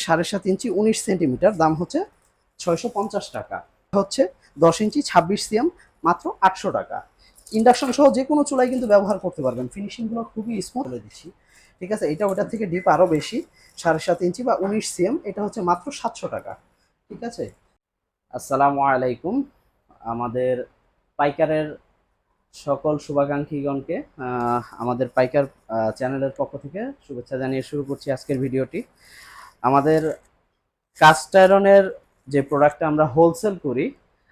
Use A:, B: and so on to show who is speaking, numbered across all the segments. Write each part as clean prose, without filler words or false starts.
A: 7.5 ইঞ্চি 19 centimetre, দাম হচ্ছে 650 টাকা। হচ্ছে 10 ইঞ্চি 26 সিএম, মাত্র 800 টাকা। ইন্ডাকশন সহ যে কোনো চুলায় কিন্তু ব্যবহার করতে পারবেন, ফিনিশিংগুলো খুবই স্মুথ বলে দিচ্ছি। ঠিক আছে, এটা ওটার থেকে ডিপ আরও বেশি, 7.5 ইঞ্চি বা 19 সিএম, এটা হচ্ছে মাত্র 700 টাকা। ঠিক আছে। আসসালামু আলাইকুম। আমাদের পাইকারের সকল শুভাকাঙ্ক্ষীগণকে আমাদের পাইকার চ্যানেলের পক্ষ থেকে শুভেচ্ছা জানিয়ে শুরু করছি আজকের ভিডিওটি। আমাদের কাস্ট আয়রনের যে প্রোডাক্টটা আমরা হোলসেল করি,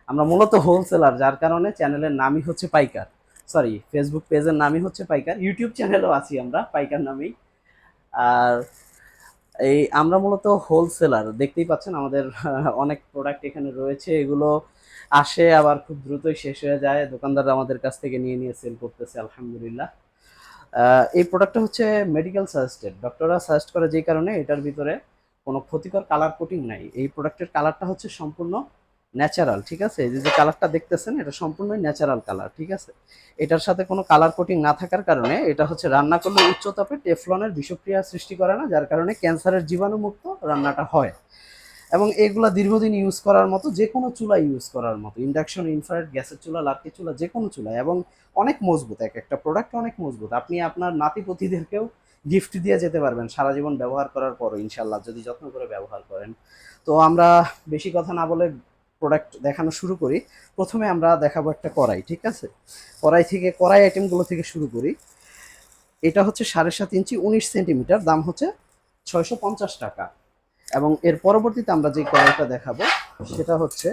A: আমরা মূলত হোলসেলার, যার কারণে চ্যানেলের নামই হচ্ছে পাইকার। সরি, ফেসবুক পেজের নামই হচ্ছে পাইকার, ইউটিউব চ্যানেলও আছি আমরা পাইকার নামেই। আর এই আমরা মূলত হোলসেলার, দেখতেই পাচ্ছেন আমাদের অনেক প্রোডাক্ট এখানে রয়েছে। এগুলো আসে আবার খুব দ্রুতই শেষ হয়ে যায়, দোকানদাররা আমাদের কাছ থেকে নিয়ে নিয়ে সেল করতেছে আলহামদুলিল্লাহ। এই প্রোডাক্টটা হচ্ছে মেডিকেল সাজেস্টেড, ডক্টররা সাজেস্ট করে, যেই কারণে এটার ভিতরে কোনো ক্ষতিকর কালার কোটিং নাই। এই প্রোডাক্টের কালারটা হচ্ছে সম্পূর্ণ ন্যাচারাল। ঠিক আছে, এই যে কালারটা দেখতেছেন, এটা সম্পূর্ণই ন্যাচারাল কালার। ঠিক আছে, এটার সাথে কোনো কালার কোটিং না থাকার কারণে এটা হচ্ছে রান্না করলে উচ্চ তাপে টেফলনের বিষক্রিয়া সৃষ্টি করে না, যার কারণে ক্যান্সারের জীবাণুমুক্ত রান্নাটা হয়। এবং এগুলা দীর্ঘদিন ইউজ করার মতো, যে কোনো চুলা ইউজ করার মতো, ইন্ডাকশন, ইনফ্রারেড, গ্যাসের চুলা, লাকড়ি চুলা, যে কোনো চুলা। এবং অনেক মজবুত, এক একটা প্রোডাক্ট অনেক মজবুত। আপনি আপনার নাতিপতিদেরকেও গিফট দিয়ে যেতে পারবেন সারা জীবন ব্যবহার করার পরও ইনশাল্লাহ, যদি যত্ন করে ব্যবহার করেন। তো আমরা বেশি কথা না বলে প্রোডাক্ট দেখানো শুরু করি। প্রথমে আমরা দেখাবো একটা কড়াই। ঠিক আছে, কড়াই আইটেমগুলো থেকে শুরু করি। এটা হচ্ছে 7.5 ইঞ্চি 19 সেন্টিমিটার, দাম হচ্ছে 650 টাকা। এবং এর পরবর্তীতে আমরা যে কড়াইটা দেখাবো সেটা হচ্ছে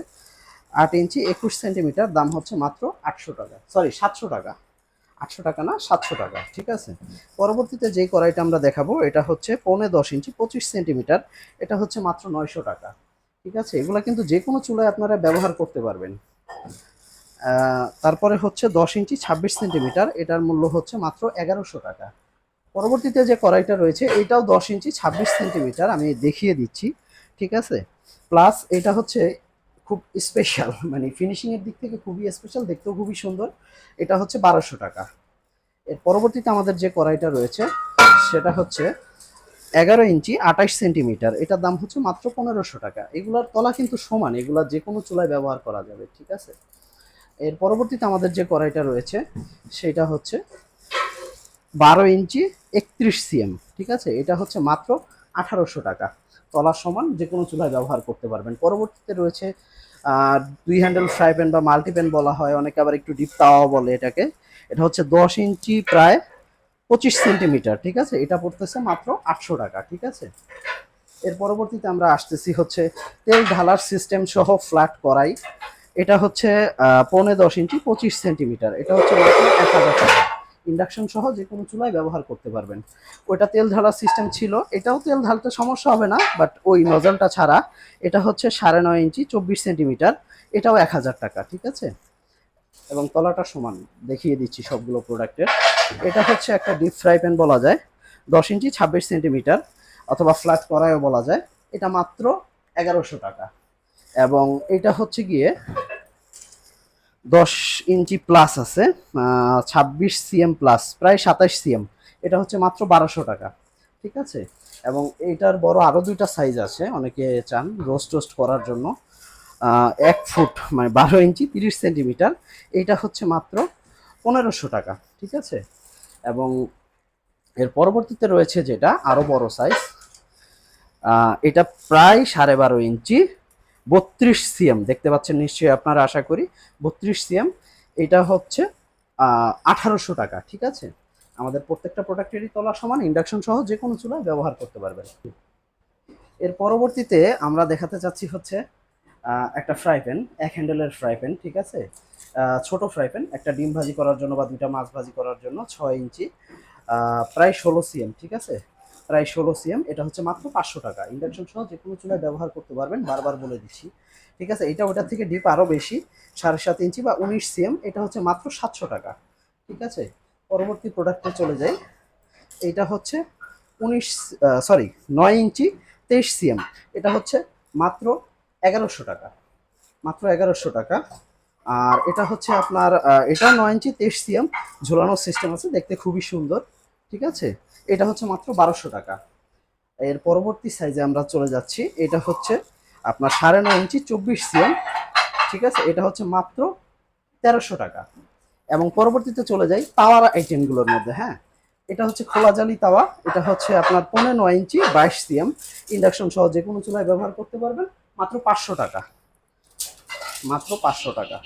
A: 8 ইঞ্চি 21 সেন্টিমিটার, দাম হচ্ছে মাত্র 800 টাকা, সরি 700 টাকা। 800 টাকা না, 700 টাকা। ঠিক আছে, পরবর্তীতে যেই কড়াইটা আমরা দেখাবো এটা হচ্ছে 9.5 ইঞ্চি 25 সেন্টিমিটার, এটা হচ্ছে মাত্র 900 টাকা। ঠিক আছে, এগুলো কিন্তু যে কোনো চুলায় আপনারা ব্যবহার করতে পারবেন। তারপরে হচ্ছে 10 ইঞ্চি 26 সেন্টিমিটার, এটার মূল্য হচ্ছে মাত্র 1100 টাকা। পরবর্তীতে যে কড়াইটা রয়েছে এটাও 10 ইঞ্চি 26 সেন্টিমিটার, আমি দেখিয়ে দিচ্ছি। ঠিক আছে, প্লাস এটা হচ্ছে খুব স্পেশাল, মানে ফিনিশিংয়ের দিক থেকে খুবই স্পেশাল, দেখতেও খুবই সুন্দর। এটা হচ্ছে 1200 টাকা। এর পরবর্তীতে আমাদের যে কড়াইটা রয়েছে সেটা হচ্ছে 11 ইঞ্চি 28 সেন্টিমিটার, এটার দাম হচ্ছে মাত্র 1500 টাকা। এগুলার তলা কিন্তু সমান, এগুলা যে কোনো চুলায় ব্যবহার করা যাবে। ঠিক আছে, এর পরবর্তীতে আমাদের যে কড়াইটা রয়েছে সেটা হচ্ছে 12 ইঞ্চি 31 সিএম। ঠিক আছে, এটা হচ্ছে মাত্র 1800 টাকা। তলার সমান, যে কোনো চুলায় ব্যবহার করতে পারবেন। পরবর্তীতে রয়েছে 2 হ্যান্ডেল ফ্রাই প্যান বা মাল্টি প্যান বলা হয়, অনেকে আবার একটু ডিপ তাওয়া বলে এটাকে। এটা হচ্ছে 10 ইঞ্চি প্রায় 25 সেন্টিমিটার। ঠিক আছে, এটা পড়তেছে মাত্র 800 টাকা। ঠিক আছে, এর পরবর্তীতে আমরা আসতেছি হচ্ছে তেল ঢালার সিস্টেম সহ ফ্ল্যাট কড়াই। এটা হচ্ছে 10.5 ইঞ্চি 25 সেন্টিমিটার, এটা হচ্ছে মাত্র 1000 টাকা। ইন্ডাকশন সহ যে কোনো চুলায় ব্যবহার করতে পারবেন। ওইটা তেল ঢালার সিস্টেম ছিল, এটাও তেল ঢালতে সমস্যা হবে না, বাট ওই নজলটা ছাড়া। এটা হচ্ছে 9.5 ইঞ্চি 24 সেন্টিমিটার, এটাও 1000 টাকা। ঠিক আছে, এবং তলাটা সমান, দেখিয়ে দিচ্ছি সবগুলো প্রোডাক্টের। এটা হচ্ছে একটা ডিপ ফ্রাই প্যান বলা যায়, 10 ইঞ্চি 26 সেন্টিমিটার, অথবা ফ্ল্যাট কড়াইও বলা যায়। এটা মাত্র 1100 টাকা। এবং এটা হচ্ছে গিয়ে 10 ইঞ্চি প্লাস আছে, 26 সিএম প্লাস, প্রায় 27 সিএম, এটা হচ্ছে মাত্র 1200 টাকা। ঠিক আছে, এবং এইটার বড় আরও দুইটা সাইজ আছে, অনেকে চান রোস্ট টোস্ট করার জন্য। 1 ফুট মানে 12 ইঞ্চি 30 সেন্টিমিটার, এইটা হচ্ছে মাত্র 1500 টাকা। ঠিক আছে, এবং এর পরবর্তীতে রয়েছে যেটা আরও বড় সাইজ, এটা প্রায় 12.5 ইঞ্চি 32 সিএম, দেখতে পাচ্ছেন নিশ্চয়ই আপনারা, আশা করি 32 সিএম। এটা হচ্ছে 1800 টাকা। ঠিক আছে, আমাদের প্রত্যেকটা প্রোডাক্টেরই তলা সমান, ইন্ডাকশন সহ যে কোনো চুলায় ব্যবহার করতে পারবেন। এর পরবর্তীতে আমরা দেখাতে চাচ্ছি হচ্ছে একটা ফ্রাই প্যান, 1 হ্যান্ডেলের ফ্রাই প্যান। ঠিক আছে, ছোট ফ্রাই প্যান, একটা ডিম ভাজি করার জন্য বা দুইটা মাছ ভাজি করার জন্য, 6 ইঞ্চি, প্রায় 16 সিএম। ঠিক আছে, প্রায় 16 সিএম, এটা হচ্ছে মাত্র 500 টাকা। ইন্ডাকশন সহ যে কোনো চুলায় ব্যবহার করতে পারবেন, বারবার বলে দিচ্ছি। ঠিক আছে, এটা ওটার থেকে ডিপ আরও বেশি, 7.5 ইঞ্চি বা 19 সিএম, এটা হচ্ছে মাত্র 700 টাকা। ঠিক আছে, পরবর্তী প্রোডাক্টে চলে যাই। এটা হচ্ছে 9 ইঞ্চি 23 সিএম, এটা হচ্ছে মাত্র 1100 টাকা। মাত্র 1100 টাকা। আর এটা হচ্ছে আপনার এটা 9 ইঞ্চি 23 সিএম, ঝোলানোর সিস্টেম আছে, দেখতে খুবই সুন্দর। ঠিক আছে, এটা হচ্ছে মাত্র 1200 টাকা। এর পরবর্তী সাইজে আমরা চলে যাচ্ছি। এটা হচ্ছে আপনার 9.5 ইঞ্চি 24 সিএম, ঠিক আছে। এটা হচ্ছে মাত্র 1300 টাকা। এবং পরবর্তীতে চলে যাই তাওয়ার আইটেমগুলোর মধ্যে। হ্যাঁ, এটা হচ্ছে খোলা জালি তাওয়া। এটা হচ্ছে আপনার 15.9 ইঞ্চি 22 সিএম, ইন্ডাকশন সহ যে কোনো চুলায় ব্যবহার করতে পারবেন, মাত্র 500 টাকা। মাত্র 500 টাকা।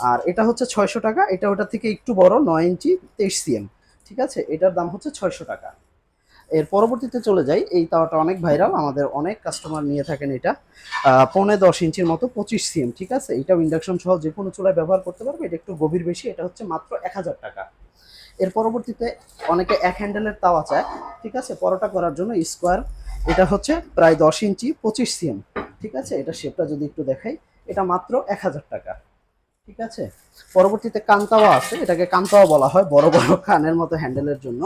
A: আর এটা হচ্ছে 600 টাকা। এটা ওটা থেকে একটু বড়, 9 ইঞ্চি 23 সিএম, ঠিক আছে। এটার দাম হচ্ছে 600 টাকা। এর পরবর্তীতে চলে যাই, এই তাওয়াটা অনেক ভাইরাল, আমাদের অনেক কাস্টমার নিয়ে থাকেন এটা। 15-10 ইঞ্চির মতো 25 সিএম, ঠিক আছে। এটাও ইন্ডাকশন সহ যে কোনো চুলায় ব্যবহার করতে পারবে। এটা একটু গভীর বেশি, এটা হচ্ছে মাত্র 1000 টাকা। এর পরবর্তীতে অনেকে এক হ্যান্ডেলের তাওয়া চায়, ঠিক আছে, পরোটা করার জন্য স্কোয়ার। এটা হচ্ছে প্রায় 10 ইঞ্চি 25 সিএম, ঠিক আছে। এটা শেপটা যদি একটু দেখাই, এটা মাত্র 1000 টাকা, ঠিক আছে। পরবর্তীতে কান্তাওয়া আছে, এটাকে কান্তাওয়া বলা হয়, বড় বড় কানের মতো হ্যান্ডেলের জন্য।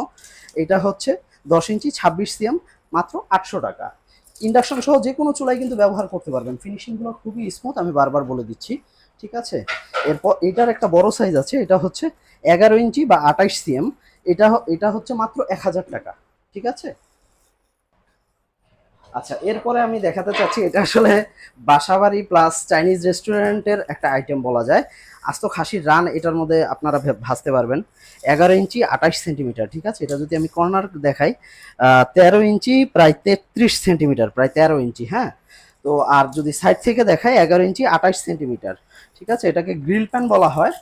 A: এটা হচ্ছে 10 ইঞ্চি 26 সিএম, মাত্র 800 টাকা। ইন্ডাকশন সহ যে কোনো চুলায় কিন্তু ব্যবহার করতে পারবেন। ফিনিশিংগুলো খুবই স্মুথ, আমি বারবার বলে দিচ্ছি, ঠিক আছে। এরপর এটার একটা বড় সাইজ আছে, এটা হচ্ছে 11 ইঞ্চি বা 28 সিএম। এটা হচ্ছে মাত্র 1000 টাকা, ঠিক আছে। আচ্ছা, এরপরে আমি দেখাতে চাচ্ছি, এটা আসলে বাসাবাড়ি প্লাস চাইনিজ রেস্টুরেন্টের একটা আইটেম বলা যায়। আস্ত খাসির রান এটার মধ্যে আপনারা ভাজতে পারবেন। 11 ইঞ্চি 28 সেন্টিমিটার, ঠিক আছে। এটা যদি আমি কর্নার দেখাই, 13 ইঞ্চি প্রায় 33 সেন্টিমিটার, প্রায় 13 ইঞ্চি, হ্যাঁ। তো আর যদি সাইড থেকে দেখাই, 11 ইঞ্চি 28 সেন্টিমিটার, ঠিক আছে। এটাকে গ্রিল প্যান বলা হয়।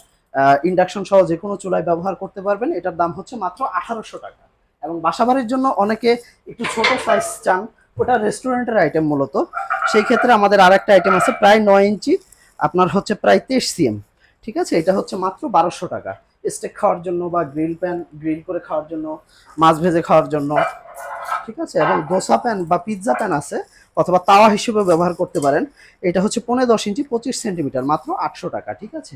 A: ইন্ডাকশন সহ যে কোনো চুলায় ব্যবহার করতে পারবেন। এটার দাম হচ্ছে মাত্র 1800 টাকা। এবং বাসাবাড়ির জন্য অনেকে একটু ছোট সাইজ চান, ওটা রেস্টুরেন্টের আইটেম মূলত। সেই ক্ষেত্রে আমাদের আর একটা আইটেম আছে, প্রায় 9 ইঞ্চি, আপনার হচ্ছে প্রায় 23 সিএম, ঠিক আছে। এটা হচ্ছে মাত্র 1200 টাকা। স্টেক খাওয়ার জন্য বা গ্রিল প্যান, গ্রিল করে খাওয়ার জন্য, মাছ ভেজে খাওয়ার জন্য, ঠিক আছে। এবং ডোসা প্যান বা পিৎজা প্যান আছে, অথবা তাওয়া হিসেবে ব্যবহার করতে পারেন। এটা হচ্ছে 15-10 ইঞ্চি 25 সেন্টিমিটার, মাত্র 800 টাকা, ঠিক আছে।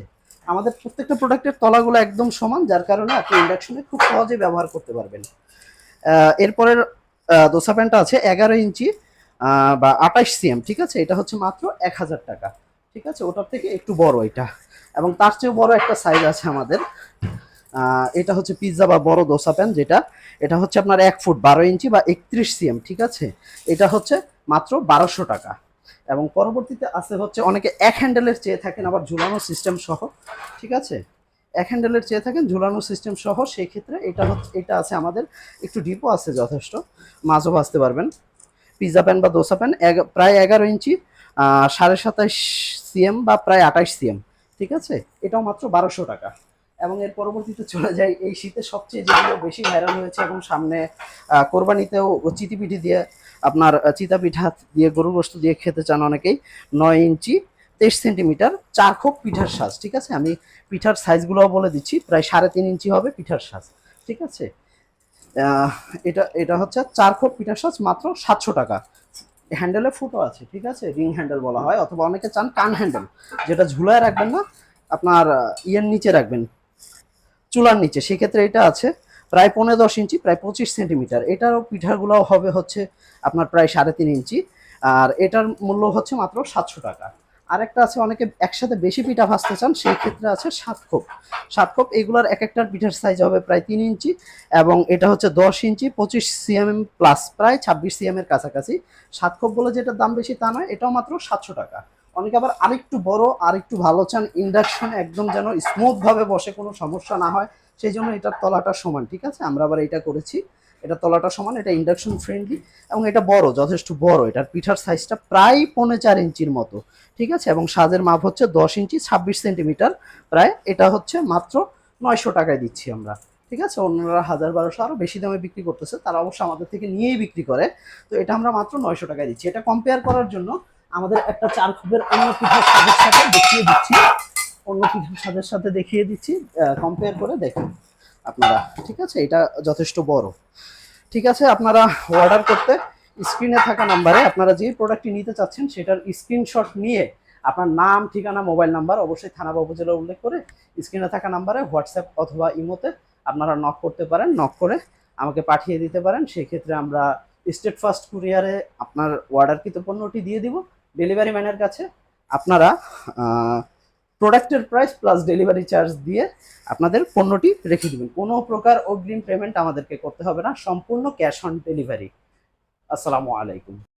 A: আমাদের প্রত্যেকটা প্রোডাক্টের তলাগুলো একদম সমান, যার কারণে আপনি ইন্ডাকশনে খুব সহজে ব্যবহার করতে পারবেন। এরপরের দোসা প্যানটা আছে 11 ইঞ্চি বা 28 সিএম, ঠিক আছে। এটা হচ্ছে মাত্র 1000 টাকা, ঠিক আছে। ওটার থেকে একটু বড় এটা। এবং তার চেয়েও বড় একটা সাইজ আছে আমাদের। এটা হচ্ছে পিৎজা বা বড় দোসা প্যান, যেটা এটা হচ্ছে আপনার 1 ফুট 12 ইঞ্চি বা 31 সিএম, ঠিক আছে। এটা হচ্ছে মাত্র 1200 টাকা। এবং পরবর্তীতে আছে হচ্ছে অনেকে এক হ্যান্ডেলের চেয়ে থাকেন, আবার ঝুলানো সিস্টেম সহ, ঠিক আছে। এক হ্যান্ডেলের চেয়ে থাকেন ঝুলানো সিস্টেম সহ, সেই ক্ষেত্রে এটা হচ্ছে, এটা আছে আমাদের, একটু ডিপও আছে যথেষ্ট, মাছও ভাজতে পারবেন। পিৎজা প্যান বা দোসা প্যান প্রায় 11 ইঞ্চি 27.5 সিএম বা প্রায় 28 সিএম, ঠিক আছে। এটাও মাত্র 1200 টাকা। এবং এর পরবর্তীতে চলে যাই, এই শীতে সবচেয়ে যেগুলো বেশি ভাইরাল হয়েছে এবং সামনে কোরবানিতেও চিতি পিঠি দিয়ে, আপনার চিতা পিঠা দিয়ে, গরুর গোস্ত দিয়ে খেতে চান অনেকেই। 9 ইঞ্চি 23 সেন্টিমিটার চারখোপ পিঠার সাজ, ঠিক আছে। আমি পিঠার সাইজগুলোও বলে দিচ্ছি, প্রায় 3.5 ইঞ্চি হবে পিঠার সাজ, ঠিক আছে। আহ, এটা এটা হচ্ছে 4 খোপ পিঠার সাজ, মাত্র 700 টাকা। হ্যান্ডেলে ফুটো আছে, ঠিক আছে, রিং হ্যান্ডেল বলা হয়। অথবা অনেকে চান কান হ্যান্ডেল, যেটা ঝুলায় রাখবেন না, আপনার ইয়ের নিচে রাখবেন, চুলার নিচে, সেক্ষেত্রে এটা আছে। প্রায় 15-10 ইঞ্চি, প্রায় 25 সেন্টিমিটার। এটারও পিঠাগুলো হবে হচ্ছে আপনার প্রায় 3.5 ইঞ্চি। আর এটার মূল্য হচ্ছে মাত্র 700 টাকা। আরেকটা আছে, অনেকে একসাথে বেশি পিঠা ভাজতে চান, সেই ক্ষেত্রে আছে 7 খোপ। 7 খোপ এগুলার এক একটার পিঠার সাইজ হবে প্রায় 3 ইঞ্চি। এবং এটা হচ্ছে 10 ইঞ্চি 25 সিএম প্লাস, প্রায় 26 সিএম এর কাছাকাছি। 7 খোপ বলে যেটার দাম বেশি তা নয়, এটাও মাত্র 700 টাকা। অনেকে আবার আরেকটু বড়, আরেকটু ভালো চান, ইন্ডাকশন একদম যেন স্মুথ ভাবে বসে, কোনো সমস্যা না হয়, সেই জন্য এটার তলাটা সমান, ঠিক আছে। আমরা আবার এটা করেছি, এটা তলাটা সমান, এটা ইন্ডাকশন ফ্রেন্ডলি। এবং এটা বড়, যথেষ্ট বড়। এটার পিঠার সাইজটা প্রায় 4.5 ইঞ্চির মতো, ঠিক আছে। এবং সাজের মাপ হচ্ছে 10 ইঞ্চি 26 সেন্টিমিটার, প্রায়। এটা হচ্ছে মাত্র 900 টাকায় দিচ্ছি আমরা, ঠিক আছে। অন্যরা 1000-1200 আরো বেশি দামে বিক্রি করতেছে, তারা অবশ্য আমাদের থেকে নিয়েই বিক্রি করে। তো এটা আমরা মাত্র 900 টাকায় দিচ্ছি। এটা কম্পেয়ার করার জন্য আমাদের একটা 4 খোপের অন্য পিঠার স্বাদের সাথে দেখিয়ে দিচ্ছি, অন্য পিঠার স্বাদের সাথে দেখিয়ে দিচ্ছি, কম্পেয়ার করে দেখুন আপনারা, ঠিক আছে। এটা যথেষ্ট বড়, ঠিক আছে। আপনারা অর্ডার করতে স্ক্রিনে থাকা নাম্বারে, আপনারা যে প্রোডাক্টটি নিতে চাচ্ছেন সেটার স্ক্রিনশট নিয়ে আপনার নাম, ঠিকানা, মোবাইল নাম্বার, অবশ্যই থানা বা উপজেলা উল্লেখ করে স্ক্রিনে থাকা নাম্বারে হোয়াটসঅ্যাপ অথবা ইমোতে আপনারা নক করতে পারেন। নক করে আমাকে পাঠিয়ে দিতে পারেন। সেক্ষেত্রে আমরা স্টেট ফার্স্ট কুরিয়ারে আপনার অর্ডারকৃত পণ্যটি দিয়ে দিব ডেলিভারি ম্যানের কাছে। আপনারা প্রোডাক্টের প্রাইস প্লাস ডেলিভারি চার্জ দিয়ে আপনাদের পণ্যটি রেখে দিবেন। কোনো প্রকার অগ্রিম পেমেন্ট আমাদেরকে করতে হবে না, সম্পূর্ণ ক্যাশ অন ডেলিভারি। আসসালামু আলাইকুম।